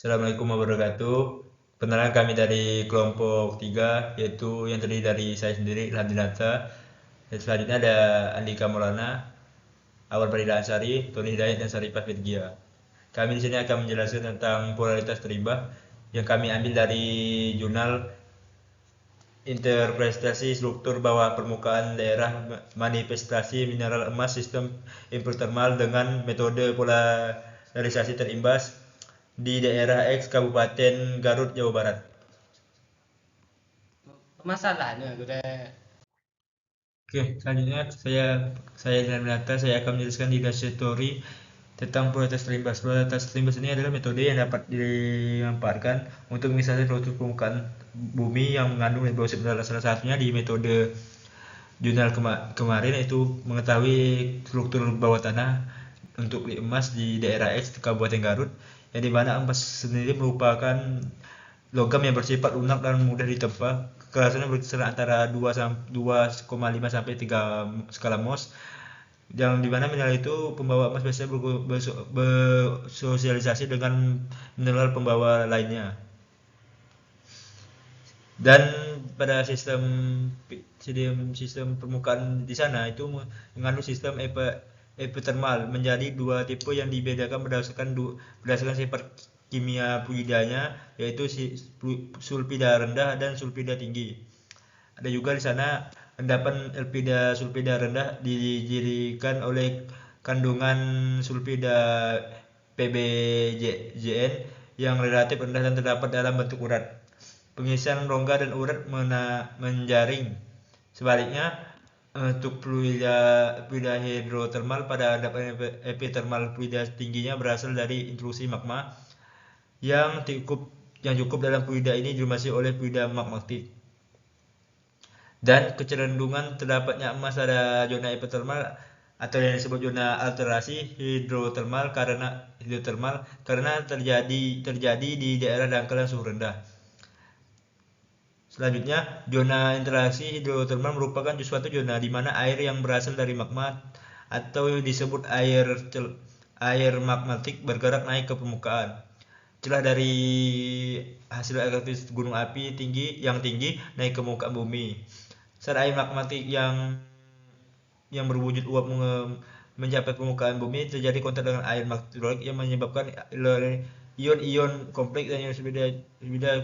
Assalamualaikum warahmatullahi wabarakatuh. Perkenalan kami dari kelompok 3, yaitu yang terdiri dari saya sendiri, Ilham Dinata. Dan selanjutnya ada Andika Maulana, Awal Farida Ansari, Tony Hidayat, dan Sarifah Firgia. Kami di sini akan menjelaskan tentang polaritas terimbah yang kami ambil dari jurnal Interpretasi Struktur Bawah Permukaan Daerah Manifestasi Mineral Emas Sistem Hidrotermal dengan Metode Polarisasi Terimbas di daerah X Kabupaten Garut, Jawa Barat. Masalahnya udah Oke, selanjutnya saya Dilan Winata, saya akan menjelaskan di story tentang prioritas terimbas. Prioritas terimbas ini adalah metode yang dapat dimanfaatkan untuk mengisahkan struktur permukaan bumi yang mengandung deposit mineral. Salah satunya di metode jurnal kemarin itu mengetahui struktur bawah tanah untuk emas di daerah X di Kabupaten Garut, yang dimana emas sendiri merupakan logam yang bersifat lunak dan mudah ditempa. Kekerasannya berkisar antara 2,5 sampai 3 skala Mohs, yang dimana mineral itu pembawa emas biasanya bersosialisasi dengan mineral pembawa lainnya. Dan pada sistem permukaan di sana itu mengandung sistem epithermal menjadi dua tipe yang dibedakan berdasarkan sifat kimia fluidanya, yaitu sulfida rendah dan sulfida tinggi. Ada juga di sana endapan sulfida rendah didirikan oleh kandungan sulfida PbZn yang relatif rendah dan terdapat dalam bentuk urat. Pengisian rongga dan urat menjaring. Sebaliknya, untuk fluida hidrotermal pada endapan epithermal, fluida tingginya berasal dari intrusi magma yang cukup dalam fluida ini dilumasi oleh fluida magmatik. Dan kecenderungan terdapatnya emas pada zona epithermal atau yang disebut zona alterasi hidrotermal karena terjadi di daerah dangkal suhu rendah. Selanjutnya, zona interaksi hidrotermal merupakan suatu zona di mana air yang berasal dari magma atau disebut air magmatik bergerak naik ke permukaan. Celah dari hasil aktivitas gunung api yang tinggi naik ke muka bumi. Saat air magmatik yang berwujud uap mencapai permukaan bumi, terjadi kontak dengan air magmatik yang menyebabkan ion-ion kompleks dan ion sulfida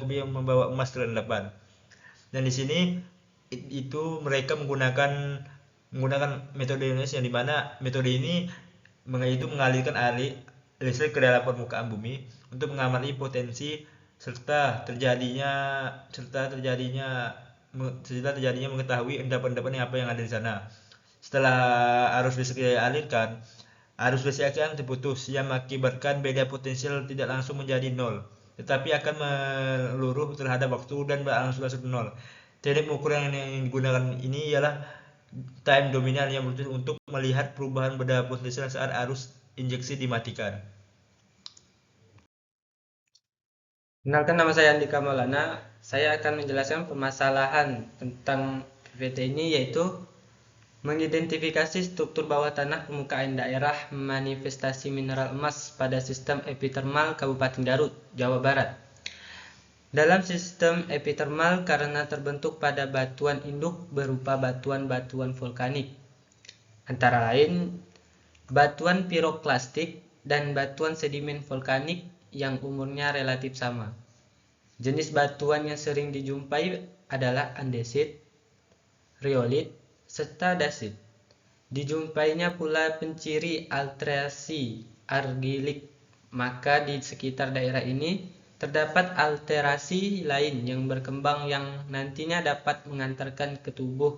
yang membawa emas ke endapan. Dan di sini itu mereka menggunakan metode Indonesia, yang dimana metode ini itu mengalirkan listrik ke dalam permukaan bumi untuk mengamati potensi serta terjadinya mengetahui endapan-endapan apa yang ada di sana. Setelah arus listrik dialirkan, arus listrik akan terputus yang mengakibatkan beda potensial tidak langsung menjadi nol, tetapi akan meluruh terhadap waktu dan berangsur-angsur nol. Teknik pengukuran yang digunakan ini ialah time dominant yang bertujuan untuk melihat perubahan beda potensial saat arus injeksi dimatikan. Kenalkan, nama saya Andika Maulana. Saya akan menjelaskan permasalahan tentang PPT ini, yaitu mengidentifikasi struktur bawah tanah permukaan daerah manifestasi mineral emas pada sistem epithermal Kabupaten Garut, Jawa Barat. Dalam sistem epithermal karena terbentuk pada batuan induk berupa batuan-batuan vulkanik, antara lain batuan piroklastik dan batuan sedimen vulkanik yang umurnya relatif sama. Jenis batuan yang sering dijumpai adalah andesit, riolit, serta dasit. Dijumpainya pula penciri alterasi argilik, maka di sekitar daerah ini terdapat alterasi lain yang berkembang yang nantinya dapat mengantarkan ke tubuh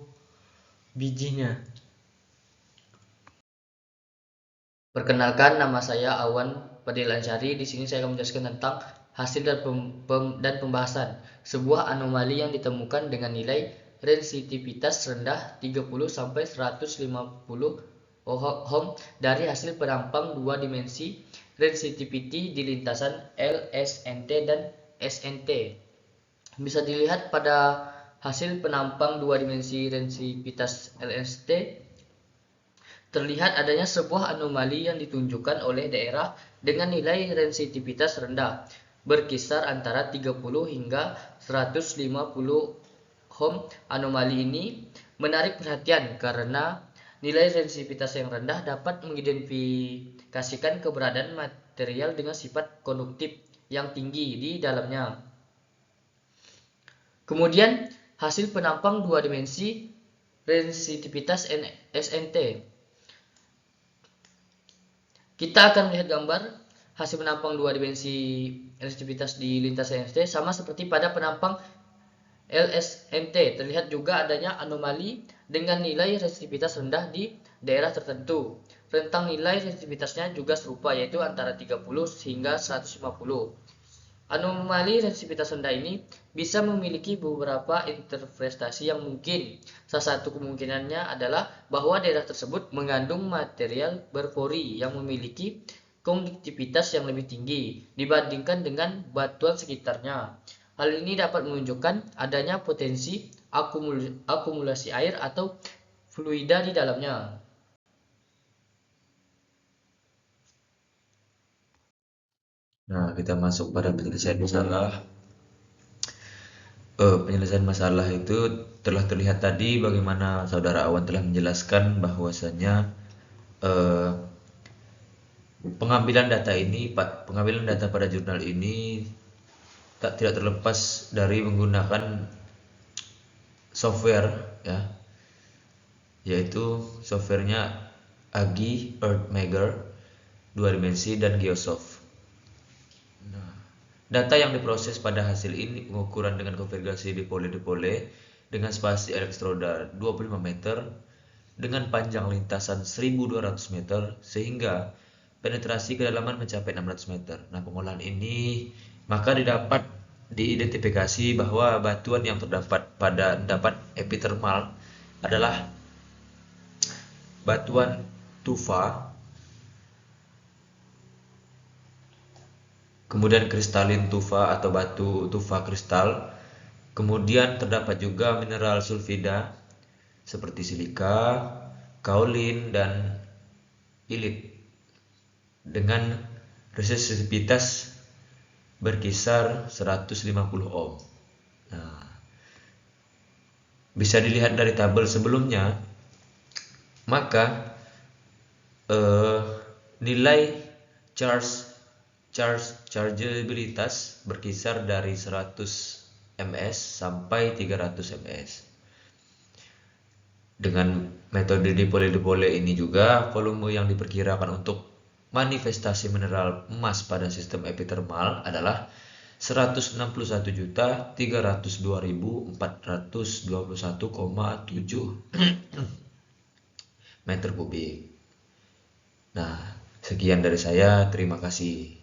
bijinya. Perkenalkan, nama saya Awan Farida Ansari. Di sini saya akan menjelaskan tentang hasil dan pembahasan sebuah anomali yang ditemukan dengan nilai rensitivitas rendah 30 sampai 150 ohm dari hasil penampang dua dimensi sensitivity di lintasan LSNT dan SNT. Bisa dilihat pada hasil penampang dua dimensi rensitivitas LST, terlihat adanya sebuah anomali yang ditunjukkan oleh daerah dengan nilai rensitivitas rendah. berkisar antara 30 hingga 150 ohm. Anomali ini menarik perhatian karena nilai resistivitas yang rendah dapat mengidentifikasikan keberadaan material dengan sifat konduktif yang tinggi di dalamnya. Kemudian hasil penampang dua dimensi resistivitas SNT. Kita akan melihat gambar hasil penampang dua dimensi resistivitas di lintasan SNT sama seperti pada penampang LSNT. Terlihat juga adanya anomali dengan nilai resistivitas rendah di daerah tertentu. Rentang nilai resistivitasnya juga serupa, yaitu antara 30 hingga 150. Anomali resistivitas rendah ini bisa memiliki beberapa interpretasi yang mungkin. Salah satu kemungkinannya adalah bahwa daerah tersebut mengandung material berpori yang memiliki konduktivitas yang lebih tinggi dibandingkan dengan batuan sekitarnya. Hal ini dapat menunjukkan adanya potensi akumulasi air atau fluida di dalamnya. Nah, kita masuk pada penyelesaian masalah. Penyelesaian masalah itu telah terlihat tadi bagaimana saudara Awan telah menjelaskan bahwasanya pengambilan data pada jurnal ini tidak terlepas dari menggunakan software, ya, yaitu softwarenya AGI, Earthmaker, 2 dimensi, dan Geosoft. Data yang diproses pada hasil ini pengukuran dengan konfigurasi dipole dengan spasi elektroda 25 meter dengan panjang lintasan 1200 meter sehingga penetrasi kedalaman mencapai 600 meter. Nah, pengolahan ini maka didapat diidentifikasi bahwa batuan yang terdapat pada endapan epithermal adalah batuan tufa, kemudian kristalin tufa atau batu tufa kristal. Kemudian terdapat juga mineral sulfida seperti silika, kaolin, dan ilit dengan resistivitas berkisar 150 ohm. Nah, bisa dilihat dari tabel sebelumnya, maka nilai chargeabilitas berkisar dari 100 ms sampai 300 ms. Dengan metode dipole ini juga volume yang diperkirakan untuk manifestasi mineral emas pada sistem epithermal adalah 161.302.421,7 meter kubik. Nah, sekian dari saya, terima kasih.